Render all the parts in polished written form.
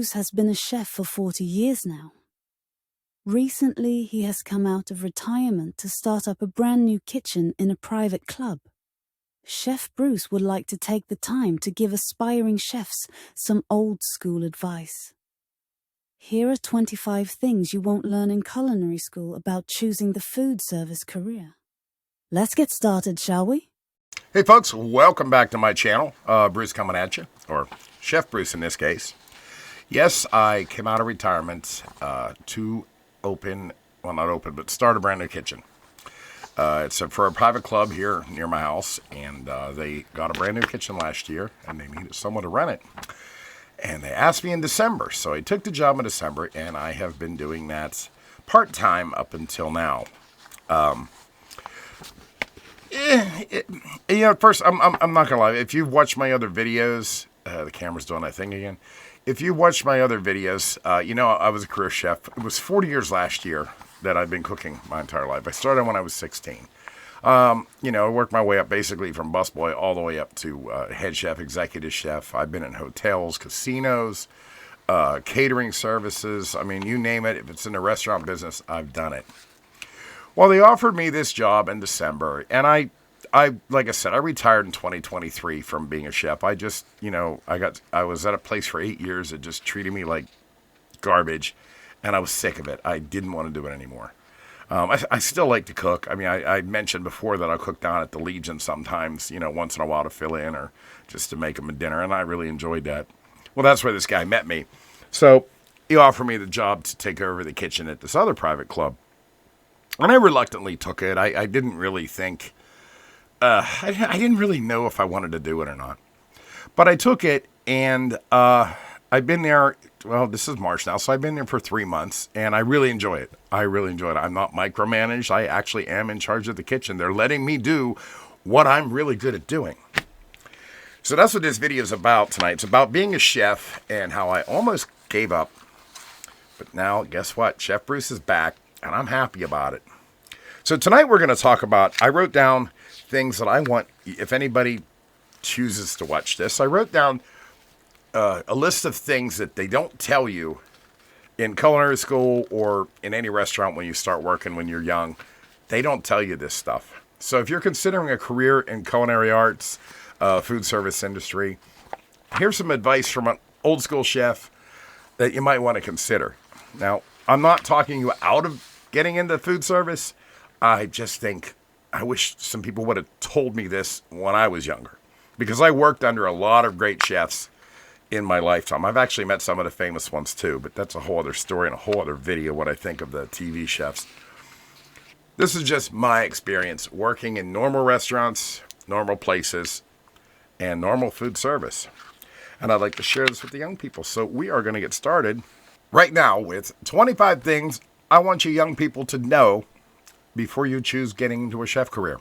Bruce has been a chef for 40 years now. Recently, he has come out of retirement to start up a brand new kitchen in a private club. Chef Bruce would like to take the time to give aspiring chefs some old-school advice. Here are 25 things you won't learn in culinary school about choosing the food service career. Let's get started, shall we? Hey folks, welcome back to my channel. Bruce coming at you, or Chef Bruce in this case. Yes, I came out of retirement to start a brand new kitchen. It's for a private club here near my house, and they got a brand new kitchen last year, and they needed someone to run it. And they asked me in December, so I took the job in December, and I have been doing that part-time up until now. First, I'm not gonna lie. If you've watched my other videos, the camera's doing that thing again. If you watched my other videos, I was a career chef. It was 40 years last year that I've been cooking my entire life. I started when I was 16. I worked my way up basically from busboy all the way up to head chef, executive chef. I've been in hotels, casinos, catering services. I mean, you name it. If it's in the restaurant business, I've done it. Well, they offered me this job in December, and I like I said, I retired in 2023 from being a chef. I just, I was at a place for 8 years that just treated me like garbage, and I was sick of it. I didn't want to do it anymore. I still like to cook. I mean, I mentioned before that I cook down at the Legion sometimes, once in a while to fill in or just to make them a dinner, and I really enjoyed that. Well, that's where this guy met me. So he offered me the job to take over the kitchen at this other private club, and I reluctantly took it. I didn't really think, I didn't really know if I wanted to do it or not. But I took it, and I've been there, well, this is March now, so I've been there for 3 months, and I really enjoy it. I'm not micromanaged. I actually am in charge of the kitchen. They're letting me do what I'm really good at doing. So that's what this video is about tonight. It's about being a chef and how I almost gave up. But now, guess what? Chef Bruce is back, and I'm happy about it. So tonight we're going to talk about, I wrote down things that I want, if anybody chooses to watch this, I wrote down a list of things that they don't tell you in culinary school or in any restaurant when you start working when you're young. They don't tell you this stuff. So if you're considering a career in culinary arts, food service industry, here's some advice from an old school chef that you might want to consider. Now, I'm not talking you out of getting into food service. I just think I wish some people would have told me this when I was younger, because I worked under a lot of great chefs in my lifetime. I've actually met some of the famous ones too, but that's a whole other story and a whole other video, what I think of the TV chefs. This is just my experience working in normal restaurants, normal places, and normal food service. And I'd like to share this with the young people. So we are going to get started right now with 25 things I want you young people to know before you choose getting into a chef career.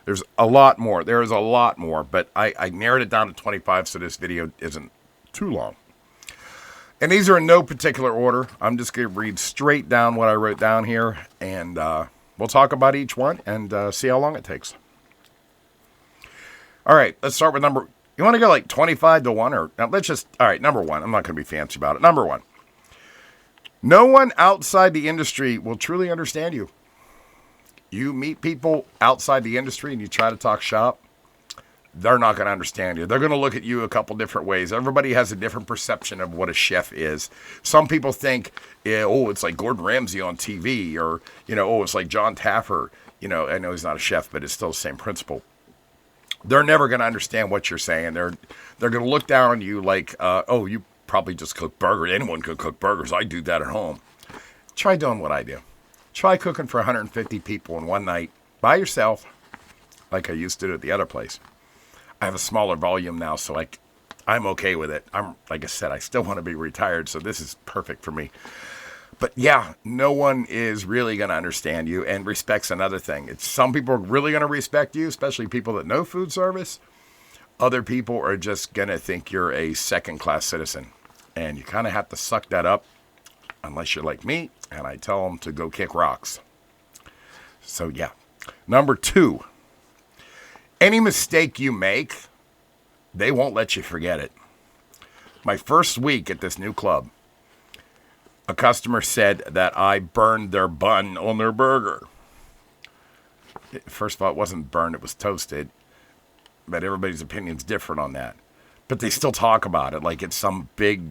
There's a lot more. There is a lot more, but I narrowed it down to 25 so this video isn't too long. And these are in no particular order. I'm just going to read straight down what I wrote down here, and we'll talk about each one and see how long it takes. All right, let's start with you want to go like 25 to 1? All right, number 1. I'm not going to be fancy about it. Number 1. No one outside the industry will truly understand you. You meet people outside the industry and you try to talk shop, they're not going to understand you. They're going to look at you a couple different ways. Everybody has a different perception of what a chef is. Some people think, it's like Gordon Ramsay on TV, or, it's like John Taffer. I know he's not a chef, but it's still the same principle. They're never going to understand what you're saying. They're going to look down on you like, you probably just cook burgers. Anyone could cook burgers. I do that at home. Try doing what I do. Try cooking for 150 people in one night by yourself, like I used to do at the other place. I have a smaller volume now, so I'm okay with it. Like I said, I still want to be retired, so this is perfect for me. But yeah, no one is really going to understand you, and respect's another thing. Some people are really going to respect you, especially people that know food service. Other people are just going to think you're a second-class citizen, and you kind of have to suck that up, unless you're like me, and I tell them to go kick rocks. So yeah. Number 2, any mistake you make, they won't let you forget it. My first week at this new club, a customer said that I burned their bun on their burger. First of all, it wasn't burned, it was toasted. But everybody's opinion's different on that. But they still talk about it like it's some big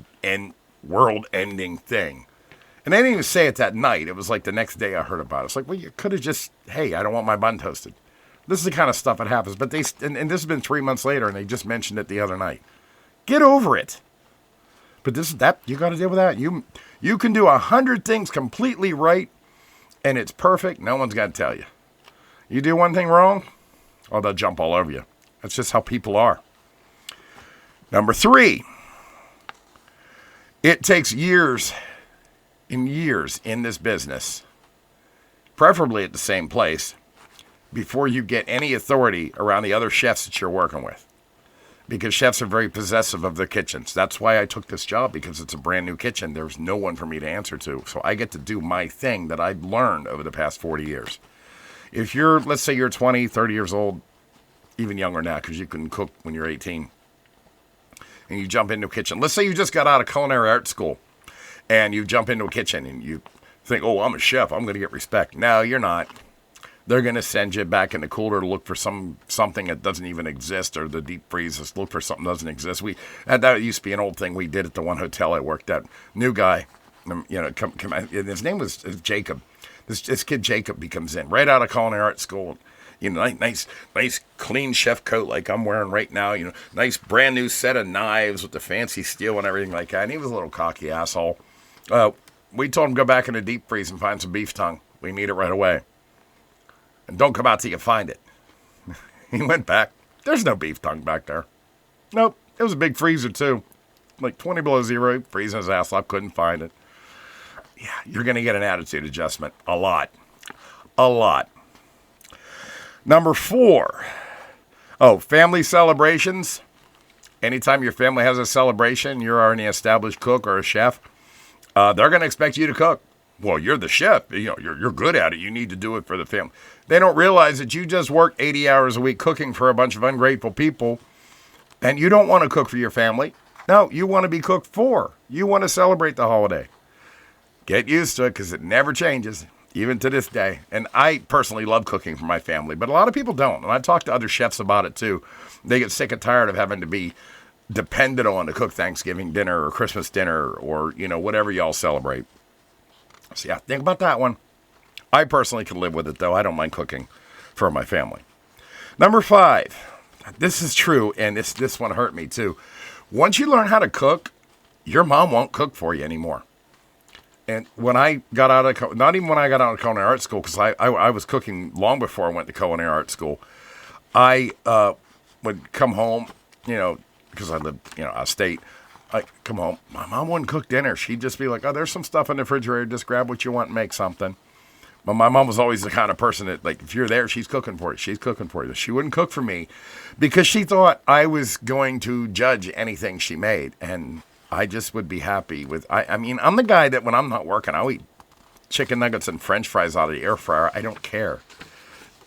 world-ending thing. And they didn't even say it that night. It was like the next day I heard about it. It's like, well, you could have just, hey, I don't want my bun toasted. This is the kind of stuff that happens. But and this has been 3 months later, and they just mentioned it the other night. Get over it. But you got to deal with that. You can do 100 things completely right, and it's perfect. No one's got to tell you. You do one thing wrong, oh, they'll jump all over you. That's just how people are. Number 3, it takes years and years in this business, preferably at the same place, before you get any authority around the other chefs that you're working with. Because chefs are very possessive of their kitchens. That's why I took this job, because it's a brand new kitchen. There's no one for me to answer to. So I get to do my thing that I've learned over the past 40 years. If let's say you're 20, 30 years old, even younger now, because you can cook when you're 18, and you jump into a kitchen. Let's say you just got out of culinary arts school, and you jump into a kitchen, and you think, oh, I'm a chef, I'm going to get respect. No, you're not. They're going to send you back in the cooler to look for something that doesn't even exist, or the deep freeze to look for something that doesn't exist. That used to be an old thing we did at the one hotel I worked at. New guy, his name was Jacob. This kid Jacob, he comes in right out of culinary arts school. Nice clean chef coat like I'm wearing right now. Nice brand new set of knives with the fancy steel and everything like that. And he was a little cocky asshole. We told him go back in the deep freeze and find some beef tongue. We need it right away. And don't come out till you find it. He went back. There's no beef tongue back there. Nope. It was a big freezer too. Like 20 below zero. Freezing his ass off. Couldn't find it. Yeah, you're going to get an attitude adjustment. A lot. Number 4. Family celebrations. Anytime your family has a celebration, you're already an established cook or a chef. They're going to expect you to cook. Well, you're the chef. You're good at it. You need to do it for the family. They don't realize that you just work 80 hours a week cooking for a bunch of ungrateful people, and you don't want to cook for your family. No, you want to be cooked for. You want to celebrate the holiday. Get used to it, because it never changes, even to this day. And I personally love cooking for my family, but a lot of people don't. And I've talked to other chefs about it too. They get sick and tired of having to be dependent on to cook Thanksgiving dinner or Christmas dinner or, whatever y'all celebrate. So yeah, think about that one. I personally can live with it, though. I don't mind cooking for my family. Number 5. This is true, and this one hurt me too. Once you learn how to cook, your mom won't cook for you anymore. And when I got out of, not even when I got out of culinary arts school, because I was cooking long before I went to culinary arts school, I would come home, because I lived, out of state. I'd come home. My mom wouldn't cook dinner. She'd just be like, oh, there's some stuff in the refrigerator. Just grab what you want and make something. But my mom was always the kind of person that, like, if you're there, she's cooking for you. She's cooking for you. She wouldn't cook for me because she thought I was going to judge anything she made. And I just would be happy with, I mean, I'm the guy that when I'm not working, I'll eat chicken nuggets and French fries out of the air fryer. I don't care.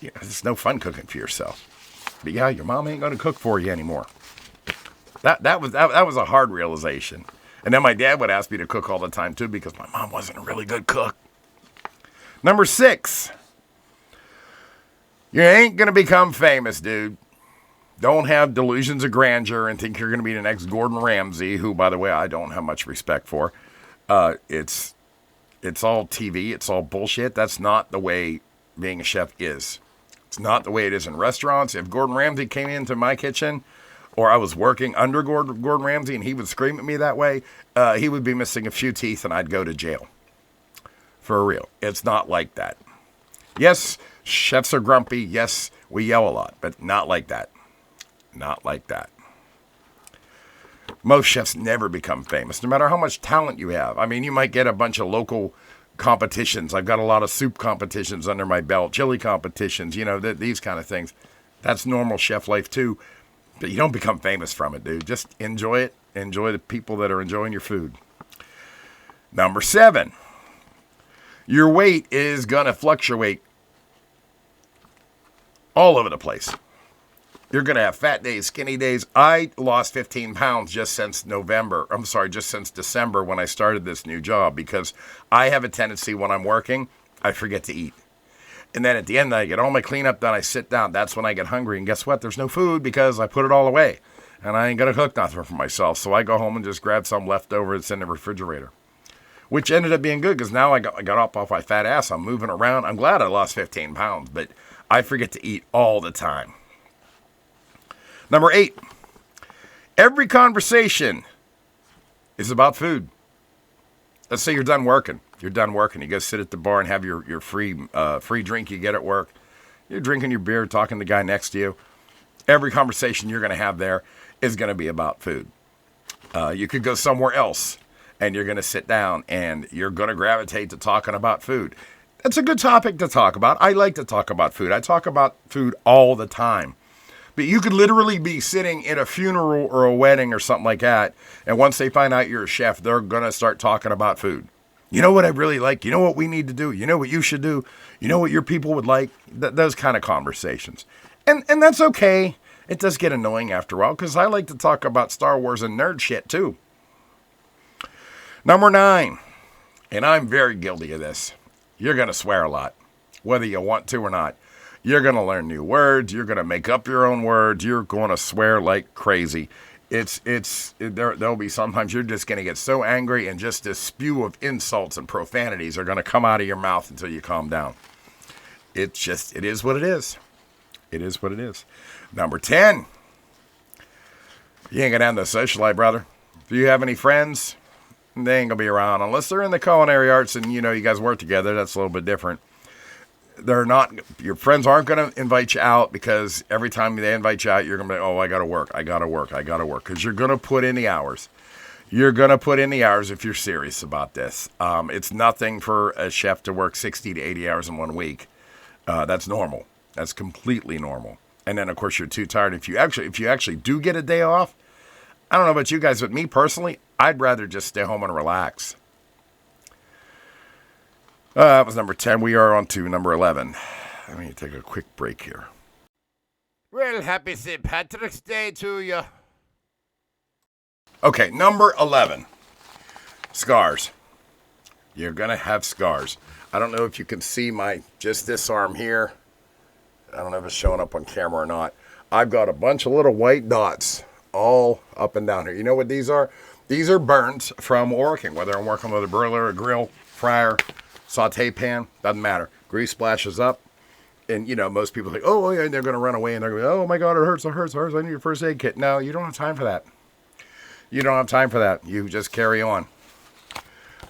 It's no fun cooking for yourself. But yeah, your mom ain't going to cook for you anymore. That was a hard realization. And then my dad would ask me to cook all the time too, because my mom wasn't a really good cook. Number 6. You ain't going to become famous, dude. Don't have delusions of grandeur and think you're going to be the next Gordon Ramsay, who, by the way, I don't have much respect for. It's all TV. It's all bullshit. That's not the way being a chef is. It's not the way it is in restaurants. If Gordon Ramsay came into my kitchen, or I was working under Gordon Ramsay and he would scream at me that way, he would be missing a few teeth and I'd go to jail. For real. It's not like that. Yes, chefs are grumpy. Yes, we yell a lot, but not like that. Not like that. Most chefs never become famous, no matter how much talent you have. I mean, you might get a bunch of local competitions. I've got a lot of soup competitions under my belt, chili competitions, these kind of things. That's normal chef life too. But you don't become famous from it, dude. Just enjoy it. Enjoy the people that are enjoying your food. Number 7. Your weight is going to fluctuate all over the place. You're going to have fat days, skinny days. I lost 15 pounds just since just since December when I started this new job, because I have a tendency when I'm working, I forget to eat. And then at the end, I get all my cleanup done, I sit down. That's when I get hungry. And guess what? There's no food because I put it all away. And I ain't going to cook nothing for myself. So I go home and just grab some leftover that's in the refrigerator. Which ended up being good because now I got up off my fat ass. I'm moving around. I'm glad I lost 15 pounds, but I forget to eat all the time. Number 8, every conversation is about food. Let's say you're done working. You go sit at the bar and have your free drink you get at work. You're drinking your beer, talking to the guy next to you. Every conversation you're going to have there is going to be about food. You could go somewhere else and you're going to sit down and you're going to gravitate to talking about food. That's a good topic to talk about. I like to talk about food. I talk about food all the time. But you could literally be sitting in a funeral or a wedding or something like that, and once they find out you're a chef, they're going to start talking about food. You know what I really like? You know what we need to do? You know what you should do? You know what your people would like? Those kind of conversations. And that's okay. It does get annoying after a while, because I like to talk about Star Wars and nerd shit too. Number 9, and I'm very guilty of this. You're going to swear a lot, whether you want to or not. You're going to learn new words. You're going to make up your own words. You're going to swear like crazy. There'll be sometimes you're just going to get so angry, and just this spew of insults and profanities are going to come out of your mouth until you calm down. It is what it is. It is what it is. Number 10, you ain't going to have no social life, brother. If you have any friends, they ain't going to be around unless they're in the culinary arts and, you guys work together. That's a little bit different. Your friends aren't going to invite you out, because every time they invite you out, you're going to be, oh, I got to work. Because you're going to put in the hours. You're going to put in the hours if you're serious about this. It's nothing for a chef to work 60 to 80 hours in 1 week. That's normal. That's completely normal. And then, of course, you're too tired. If you actually do get a day off, I don't know about you guys, but me personally, I'd rather just stay home and relax. That was number 10. We are on to number 11. Let me take a quick break here. Well, happy St. Patrick's Day to you. Okay, number 11. Scars. You're going to have scars. I don't know if you can see this arm here. I don't know if it's showing up on camera or not. I've got a bunch of little white dots all up and down here. You know what these are? These are burns from working, whether I'm working with a broiler, a grill, fryer, saute pan, doesn't matter. Grease splashes up, and most people think, oh yeah, and they're going to run away, and they're going to go, oh my God, it hurts, I need a first aid kit. No, you don't have time for that. You just carry on.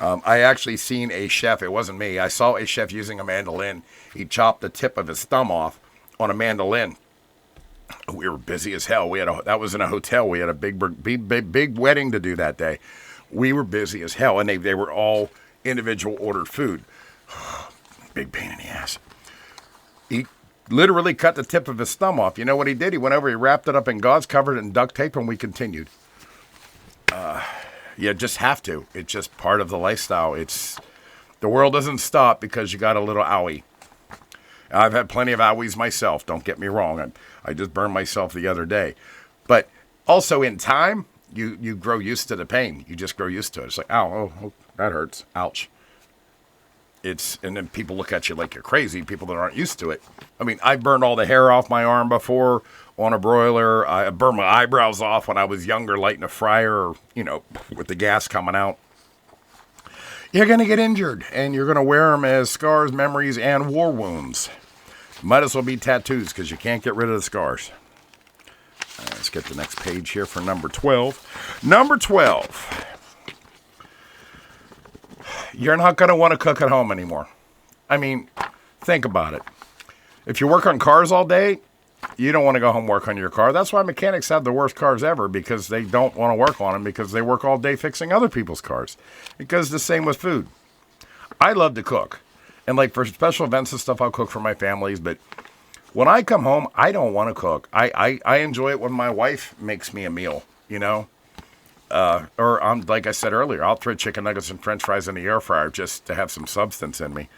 I actually seen a chef, it wasn't me, I saw a chef using a mandolin. He chopped the tip of his thumb off on a mandolin. We were busy as hell. That was in a hotel. We had a big wedding to do that day. We were busy as hell, and they were all individual ordered food. Big pain in the ass. He literally cut the tip of his thumb off. You know what he did? He went over, he wrapped it up in gauze, covered it in duct tape, and we continued. You just have to. It's just part of the lifestyle. The world doesn't stop because you got a little owie. I've had plenty of owies myself. Don't get me wrong. I just burned myself the other day. But also in time, you grow used to the pain. You just grow used to it. It's like, ow, oh, that hurts. Ouch. And then people look at you like you're crazy, people that aren't used to it. I mean, I burned all the hair off my arm before on a broiler. I burned my eyebrows off when I was younger, lighting a fryer, or, with the gas coming out. You're going to get injured, and you're going to wear them as scars, memories, and war wounds. Might as well be tattoos, because you can't get rid of the scars. Let's get the next page here for number 12. Number 12. You're not going to want to cook at home anymore. I mean, think about it. If you work on cars all day, you don't want to go home and work on your car. That's why mechanics have the worst cars ever, because they don't want to work on them, because they work all day fixing other people's cars. It goes the same with food. I love to cook. And like for special events and stuff, I'll cook for my families. But when I come home, I don't want to cook. I enjoy it when my wife makes me a meal, Or like I said earlier, I'll throw chicken nuggets and french fries in the air fryer just to have some substance in me.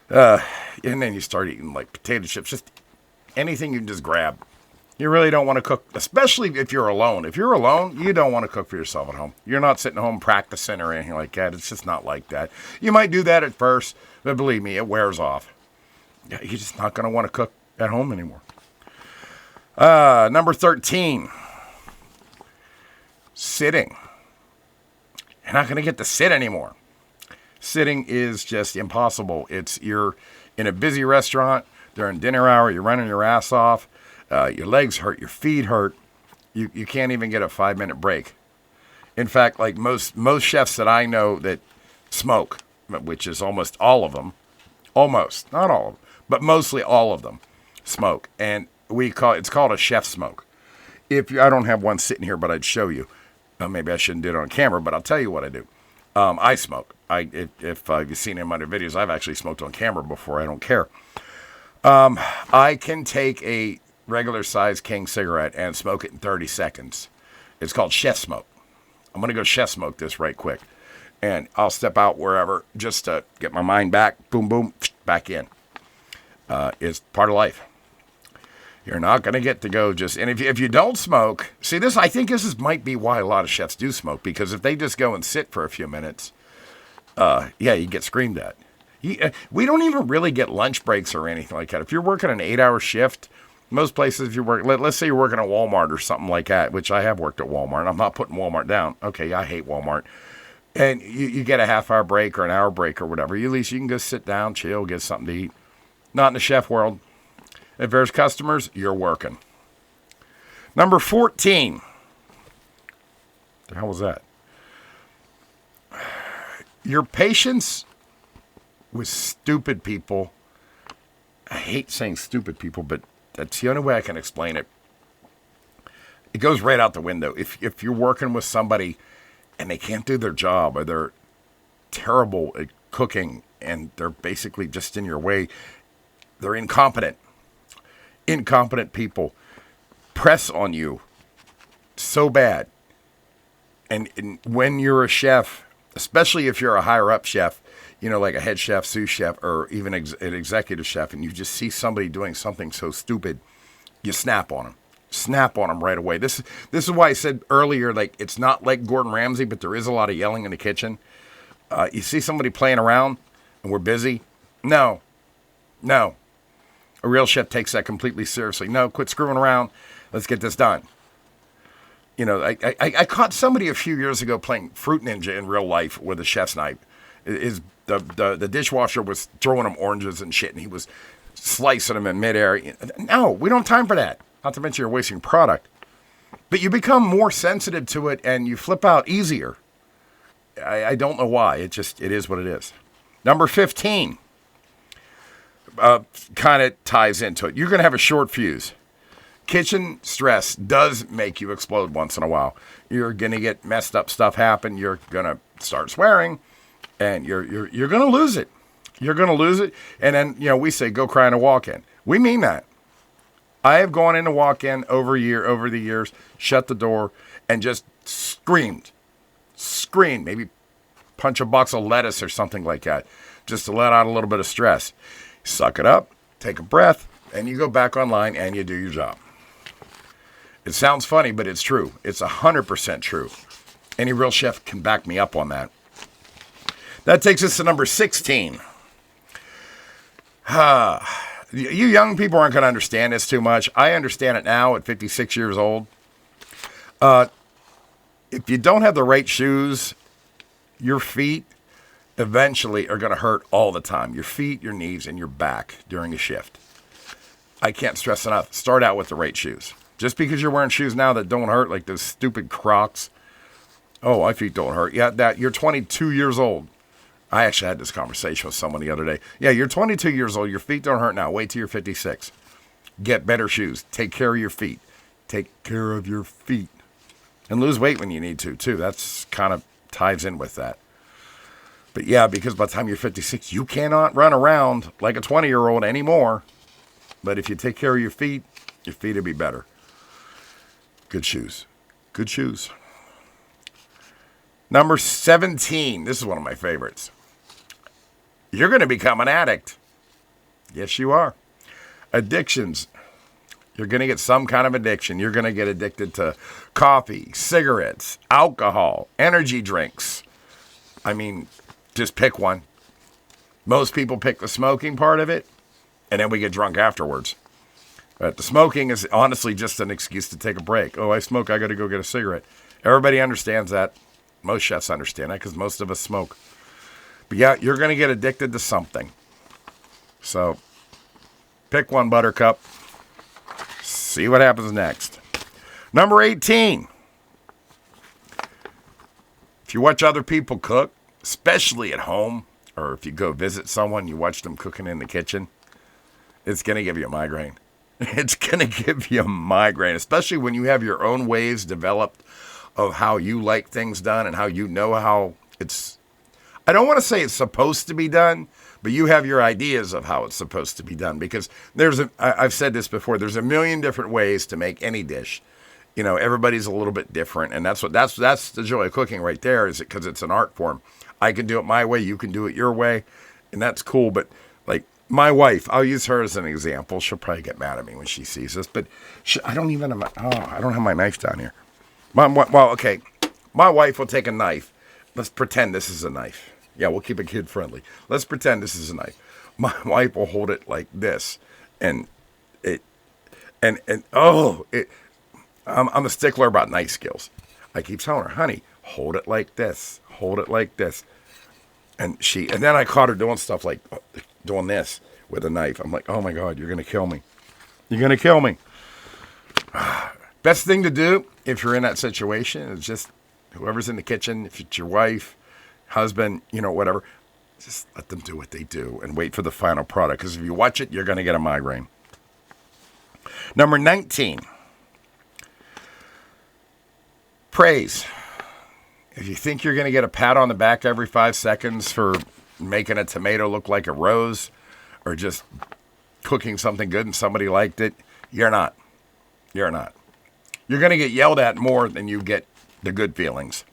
And then you start eating like potato chips, just anything you can just grab. You really don't want to cook, especially if you're alone. If you're alone, you don't want to cook for yourself at home. You're not sitting home practicing or anything like that. It's just not like that. You might do that at first, but believe me, it wears off. You're just not going to want to cook at home anymore. Number 13, sitting. You're not going to get to sit anymore. Sitting is just impossible. You're in a busy restaurant during dinner hour. You're running your ass off. Your legs hurt. Your feet hurt. You can't even get a 5-minute break. In fact, like most chefs that I know that smoke, which is almost all of them, almost, not all of them, but mostly all of them smoke. And it's called a chef smoke. I don't have one sitting here, but I'd show you. Maybe I shouldn't do it on camera, but I'll tell you what I do. I smoke. If you've seen in my other videos, I've actually smoked on camera before. I don't care. I can take a regular size King cigarette and smoke it in 30 seconds. It's called chef smoke. I'm going to go chef smoke this right quick. And I'll step out wherever just to get my mind back. Boom, boom, back in. It's part of life. You're not going to get to go and if you don't smoke, see this, I think this might be why a lot of chefs do smoke, because if they just go and sit for a few minutes, you get screamed at. We don't even really get lunch breaks or anything like that. If you're working an 8-hour shift, most places, if you work, let's say you're working at Walmart or something like that, which I have worked at Walmart. I'm not putting Walmart down. Okay, I hate Walmart. And you get a half-hour break or an hour break or whatever. At least you can go sit down, chill, get something to eat. Not in the chef world. If there's customers, you're working. Number 14. The hell was that? Your patience with stupid people. I hate saying stupid people, but that's the only way I can explain it. It goes right out the window. If you're working with somebody and they can't do their job, or they're terrible at cooking and they're basically just in your way, they're incompetent. Incompetent people press on you so bad. And when you're a chef, especially if you're a higher up chef, like a head chef, sous chef, or even an executive chef, and you just see somebody doing something so stupid, you snap on them. Snap on them right away. This is why I said earlier, like, it's not like Gordon Ramsay, but there is a lot of yelling in the kitchen. You see somebody playing around and we're busy? No. A real chef takes that completely seriously. No, quit screwing around. Let's get this done. I caught somebody a few years ago playing Fruit Ninja in real life with a chef's knife. The dishwasher was throwing him oranges and shit, and he was slicing them in midair. No, we don't have time for that. Not to mention you're wasting product. But you become more sensitive to it, and you flip out easier. I don't know why. It is what it is. Number 15. Kind of ties into it. You're going to have a short fuse. Kitchen stress does make you explode once in a while. You're going to get messed up stuff happen. You're going to start swearing, and you're going to lose it. You're going to lose it. And then, we say, go cry in a walk-in. We mean that. I have gone in a walk-in over the years, shut the door, and just screamed, maybe punch a box of lettuce or something like that, just to let out a little bit of stress. Suck it up, take a breath, and you go back online and you do your job. It sounds funny, but it's true. It's 100% true. Any real chef can back me up on that. That takes us to number 16. You young people aren't going to understand this too much. I understand it now at 56 years old. If you don't have the right shoes, your feet eventually are going to hurt all the time. Your feet, your knees, and your back during a shift. I can't stress enough. Start out with the right shoes. Just because you're wearing shoes now that don't hurt, like those stupid Crocs. Oh, my feet don't hurt. Yeah, you're 22 years old. I actually had this conversation with someone the other day. Yeah, you're 22 years old. Your feet don't hurt now. Wait till you're 56. Get better shoes. Take care of your feet. Take care of your feet. And lose weight when you need to, too. That's kind of ties in with that. But yeah, because by the time you're 56, you cannot run around like a 20-year-old anymore. But if you take care of your feet will be better. Good shoes. Good shoes. Number 17. This is one of my favorites. You're going to become an addict. Yes, you are. Addictions. You're going to get some kind of addiction. You're going to get addicted to coffee, cigarettes, alcohol, energy drinks. I mean, just pick one. Most people pick the smoking part of it, and then we get drunk afterwards. But the smoking is honestly just an excuse to take a break. Oh, I smoke, I got to go get a cigarette. Everybody understands that. Most chefs understand that because most of us smoke. But yeah, you're going to get addicted to something. So pick one, Buttercup. See what happens next. Number 18. If you watch other people cook, especially at home, or if you go visit someone, you watch them cooking in the kitchen, it's going to give you a migraine. It's going to give you a migraine, especially when you have your own ways developed of how you like things done and how you know how it's, I don't want to say it's supposed to be done, but you have your ideas of how it's supposed to be done, because I've said this before, there's a million different ways to make any dish. You know, everybody's a little bit different, and that's the joy of cooking right there, is because it's an art form. I can do it my way, you can do it your way, and that's cool. But like my wife, I'll use her as an example. She'll probably get mad at me when she sees this, but I don't have my knife down here. My wife will take a knife. Let's pretend this is a knife. Yeah, we'll keep it kid friendly. Let's pretend this is a knife. My wife will hold it like this, I'm a stickler about knife skills. I keep telling her, honey, hold it like this. Hold it like this. And then I caught her doing stuff like doing this with a knife. I'm like, oh my God, you're going to kill me. You're going to kill me. Best thing to do if you're in that situation is just whoever's in the kitchen, if it's your wife, husband, whatever, just let them do what they do and wait for the final product. Because if you watch it, you're going to get a migraine. Number 19. Praise. If you think you're going to get a pat on the back every 5 seconds for making a tomato look like a rose or just cooking something good and somebody liked it, you're not. You're not. You're going to get yelled at more than you get the good feelings.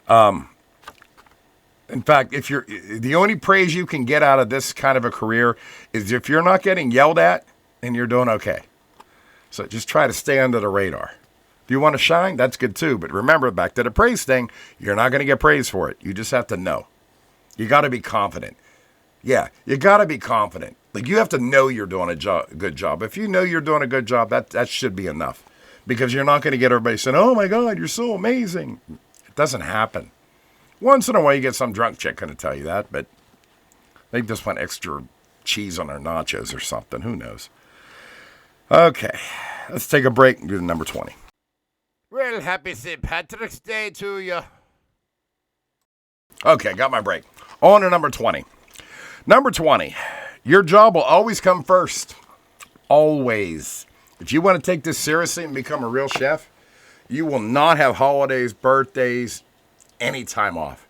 In fact, the only praise you can get out of this kind of a career is if you're not getting yelled at, then you're doing okay. So just try to stay under the radar. If you want to shine, that's good too. But remember, back to the praise thing, you're not going to get praise for it. You just have to know. You got to be confident. Yeah, you got to be confident. Like, you have to know you're doing a good job. If you know you're doing a good job, that should be enough. Because you're not going to get everybody saying, oh my God, you're so amazing. It doesn't happen. Once in a while, you get some drunk chick going to tell you that, but they just want extra cheese on their nachos or something. Who knows? Okay, let's take a break and do the number 20. Well, happy St. Patrick's Day to you. Okay, got my break. On to number 20. Number 20, your job will always come first. Always. If you want to take this seriously and become a real chef, you will not have holidays, birthdays, any time off.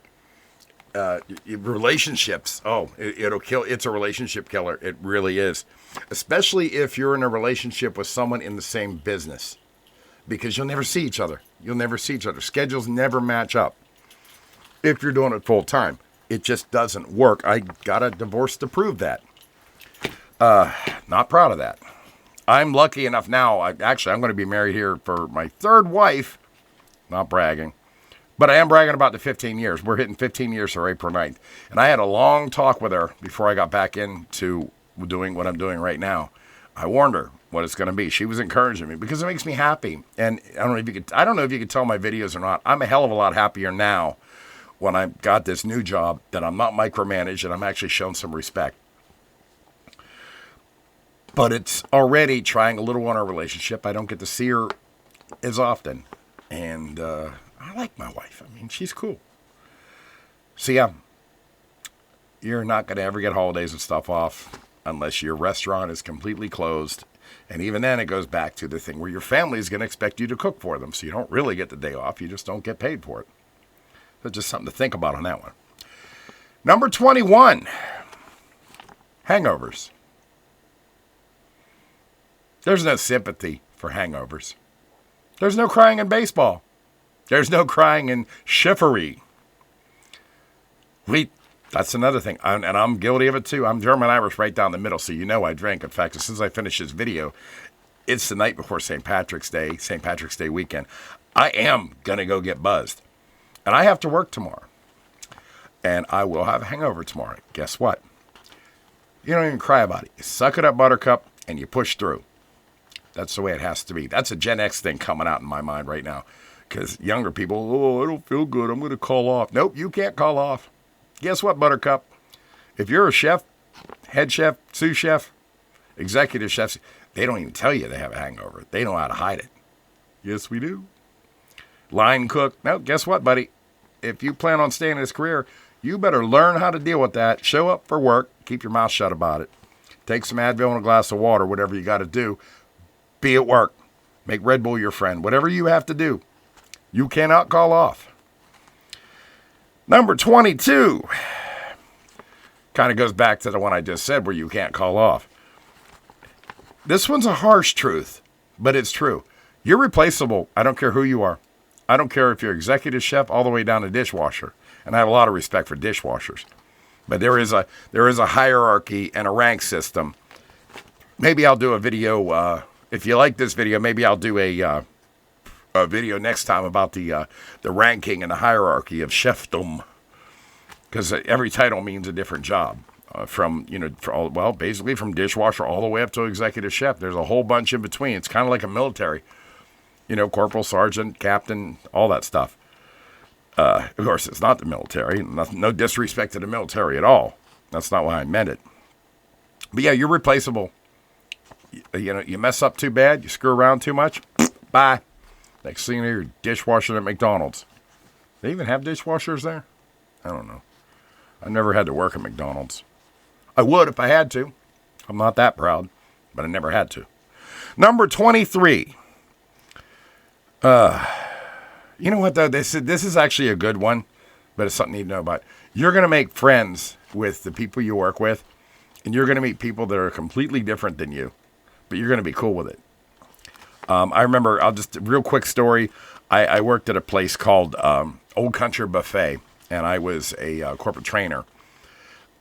Relationships, it'll kill. It's a relationship killer. It really is. Especially if you're in a relationship with someone in the same business. Because you'll never see each other. Schedules never match up. If you're doing it full time, it just doesn't work. I got a divorce to prove that. Not proud of that. I'm lucky enough now. I'm going to be married here for my third wife. Not bragging. But I am bragging about the 15 years. We're hitting 15 years for April 9th. And I had a long talk with her before I got back into doing what I'm doing right now. I warned her what it's going to be. She was encouraging me because it makes me happy. And I don't know if you could tell my videos or not. I'm a hell of a lot happier now when I got this new job that I'm not micromanaged and I'm actually shown some respect. But it's already trying a little on our relationship. I don't get to see her as often. And I like my wife. I mean, she's cool. So yeah, you're not going to ever get holidays and stuff off unless your restaurant is completely closed. And even then, it goes back to the thing where your family is going to expect you to cook for them. So you don't really get the day off. You just don't get paid for it. So just something to think about on that one. Number 21, hangovers. There's no sympathy for hangovers. There's no crying in baseball. There's no crying in chivalry. That's another thing. And I'm guilty of it too. I'm German-Irish right down the middle, so I drink. In fact, as soon as I finish this video, it's the night before St. Patrick's Day weekend. I am going to go get buzzed. And I have to work tomorrow. And I will have a hangover tomorrow. Guess what? You don't even cry about it. You suck it up, Buttercup, and you push through. That's the way it has to be. That's a Gen X thing coming out in my mind right now. Because younger people, oh, I don't feel good. I'm going to call off. Nope, you can't call off. Guess what, Buttercup? If you're a chef, head chef, sous chef, executive chefs, they don't even tell you they have a hangover. They know how to hide it. Yes, we do. Line cook. No, guess what, buddy? If you plan on staying in this career, you better learn how to deal with that. Show up for work. Keep your mouth shut about it. Take some Advil and a glass of water, whatever you got to do. Be at work. Make Red Bull your friend. Whatever you have to do. You cannot call off. Number 22. Kind of goes back to the one I just said where you can't call off. This one's a harsh truth, but it's true. You're replaceable. I don't care who you are. I don't care if you're executive chef all the way down to dishwasher. And I have a lot of respect for dishwashers. But there is a hierarchy and a rank system. Maybe I'll do a video. If you like this video, maybe I'll do a video next time about the ranking and the hierarchy of chefdom. Because every title means a different job. Basically from dishwasher all the way up to executive chef. There's a whole bunch in between. It's kind of like a military. Corporal, sergeant, captain, all that stuff. Of course, it's not the military. No disrespect to the military at all. That's not why I meant it. But yeah, you're replaceable. You mess up too bad, you screw around too much, bye. Next thing you know, you're dishwashing at McDonald's. They even have dishwashers there? I don't know. I never had to work at McDonald's. I would if I had to. I'm not that proud, but I never had to. Number 23. You know what, though? This is actually a good one, but it's something you need to know about. You're going to make friends with the people you work with, and you're going to meet people that are completely different than you, but you're going to be cool with it. I remember, real quick story. I worked at a place called Old Country Buffet, and I was a corporate trainer.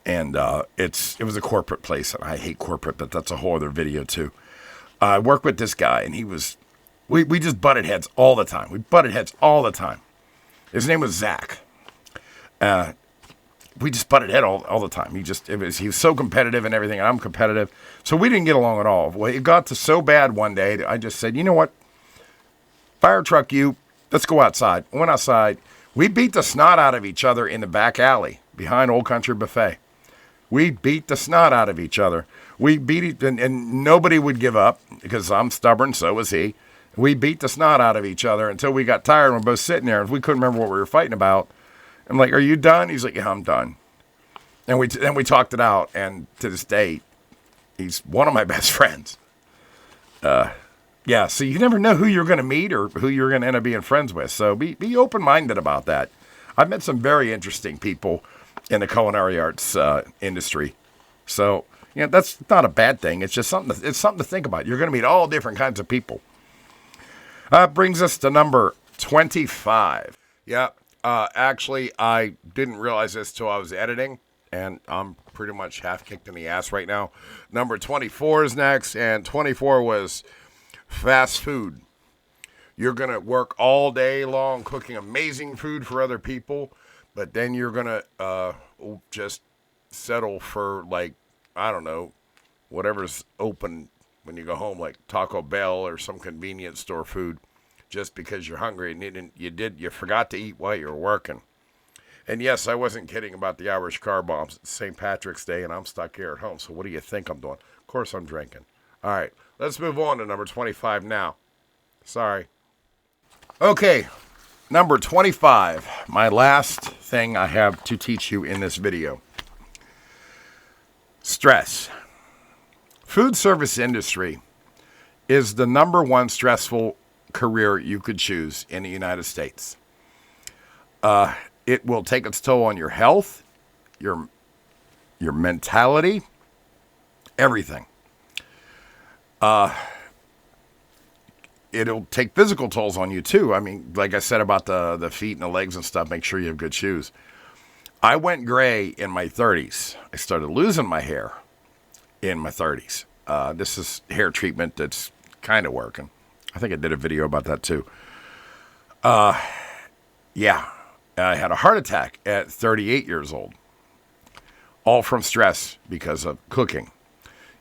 And it was a corporate place, and I hate corporate, but that's a whole other video too. I worked with this guy, and we just butted heads all the time. We butted heads all the time. His name was Zach. We just butted head all the time. He was so competitive and everything, and I'm competitive. So we didn't get along at all. Well, it got to so bad one day that I just said, you know what? Fire truck you, let's go outside. I went outside. We beat the snot out of each other in the back alley behind Old Country Buffet. We beat the snot out of each other. We beat it, and nobody would give up because I'm stubborn, so was he. We beat the snot out of each other until we got tired and we're both sitting there. And we couldn't remember what we were fighting about. I'm like, are you done? He's like, yeah, I'm done. And we talked it out, and to this day, he's one of my best friends. Yeah, so you never know who you're going to meet or who you're going to end up being friends with. So be open-minded about that. I've met some very interesting people in the culinary arts industry. So, that's not a bad thing. It's just something to think about. You're going to meet all different kinds of people. Brings us to number 25. Yeah, actually, I didn't realize this till I was editing, and I'm pretty much half kicked in the ass right now. Number 24 is next, and 24 was fast food. You're going to work all day long cooking amazing food for other people, but then you're going to just settle for, I don't know, whatever's open when you go home, like Taco Bell or some convenience store food, just because you're hungry and you forgot to eat while you were working. And yes, I wasn't kidding about the Irish car bombs. It's St. Patrick's Day, and I'm stuck here at home, so what do you think I'm doing? Of course I'm drinking. All right, let's move on to number 25 now. Sorry. Okay, number 25, my last thing I have to teach you in this video. Stress. Food service industry is the number one stressful career you could choose in the United States. It will take its toll on your health, your mentality, everything. It'll take physical tolls on you too. I mean, like I said about the feet and the legs and stuff, make sure you have good shoes. I went gray in my 30s. I started losing my hair in my 30s. This is hair treatment that's kind of working. I think I did a video about that too. Yeah, I had a heart attack at 38 years old. All from stress because of cooking.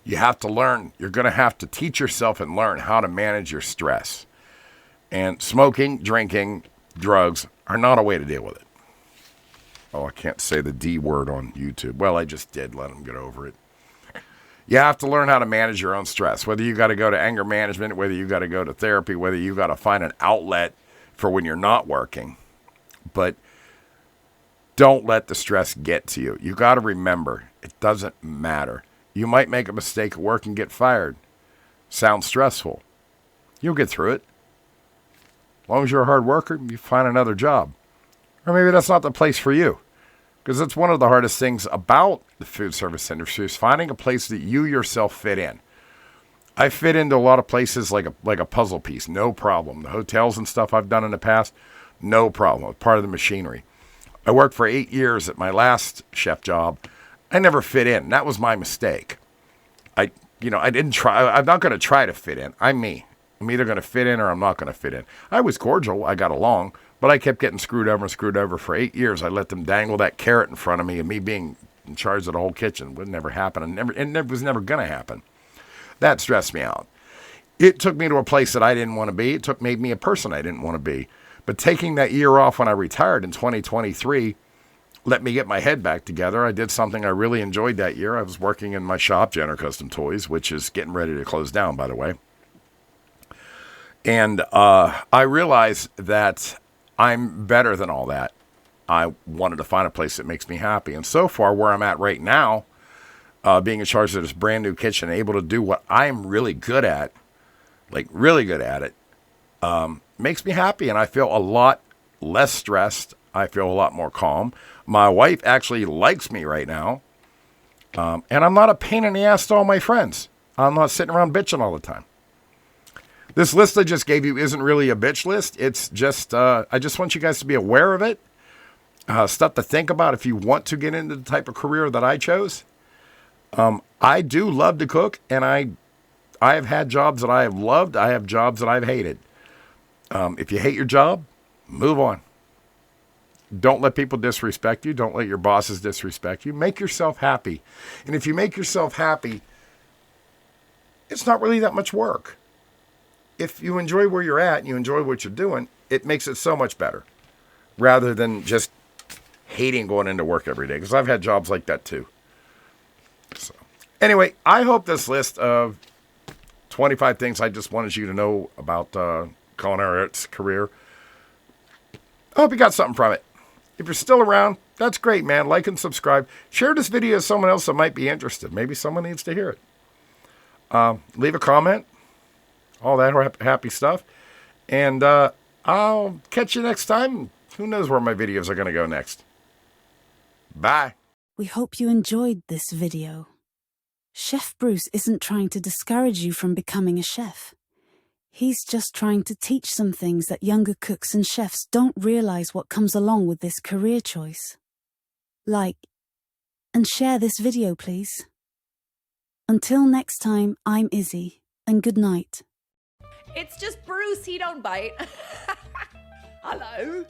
You have to learn, you're going to have to teach yourself and learn how to manage your stress. And smoking, drinking, drugs are not a way to deal with it. Oh, I can't say the D word on YouTube. Well, I just did. Let them get over it. You have to learn how to manage your own stress. Whether you got to go to anger management, whether you got to go to therapy, whether you got to find an outlet for when you're not working. But don't let the stress get to you. You got to remember, it doesn't matter. You might make a mistake at work and get fired. Sounds stressful. You'll get through it. As long as you're a hard worker, you find another job. Or maybe that's not the place for you. Because it's one of the hardest things about the food service industry is finding a place that you yourself fit in. I fit into a lot of places like a puzzle piece, no problem. The hotels and stuff I've done in the past, no problem. I'm part of the machinery. I worked for 8 years at my last chef job. I never fit in. That was my mistake. I didn't try. I'm not going to try to fit in. I'm me. I'm either going to fit in or I'm not going to fit in. I was cordial. I got along. But I kept getting screwed over for 8 years. I let them dangle that carrot in front of me, and me being in charge of the whole kitchen would never happen. It was never going to happen. That stressed me out. It took me to a place that I didn't want to be. It made me a person I didn't want to be. But taking that year off when I retired in 2023 let me get my head back together. I did something I really enjoyed that year. I was working in my shop, Jenner Custom Toys, which is getting ready to close down, by the way. And I realized that I'm better than all that. I wanted to find a place that makes me happy. And so far, where I'm at right now, being in charge of this brand new kitchen, able to do what I'm really good at, like really good at it, makes me happy. And I feel a lot less stressed. I feel a lot more calm. My wife actually likes me right now. And I'm not a pain in the ass to all my friends. I'm not sitting around bitching all the time. This list I just gave you isn't really a bitch list. It's just, I just want you guys to be aware of it. Stuff to think about if you want to get into the type of career that I chose. I do love to cook, and I have had jobs that I have loved. I have jobs that I've hated. If you hate your job, move on. Don't let people disrespect you. Don't let your bosses disrespect you. Make yourself happy. And if you make yourself happy, it's not really that much work. If you enjoy where you're at and you enjoy what you're doing, it makes it so much better rather than just hating going into work every day, because I've had jobs like that too. So, anyway, I hope this list of 25 things I just wanted you to know about culinary arts career, I hope you got something from it. If you're still around, that's great, man. Like and subscribe. Share this video with someone else that might be interested. Maybe someone needs to hear it. Leave a comment. All that happy stuff. And I'll catch you next time. Who knows where my videos are going to go next. Bye. We hope you enjoyed this video. Chef Bruce isn't trying to discourage you from becoming a chef. He's just trying to teach some things that younger cooks and chefs don't realize what comes along with this career choice. Like and share this video, please. Until next time, I'm Izzy, and good night. It's just Bruce, he don't bite. Hello.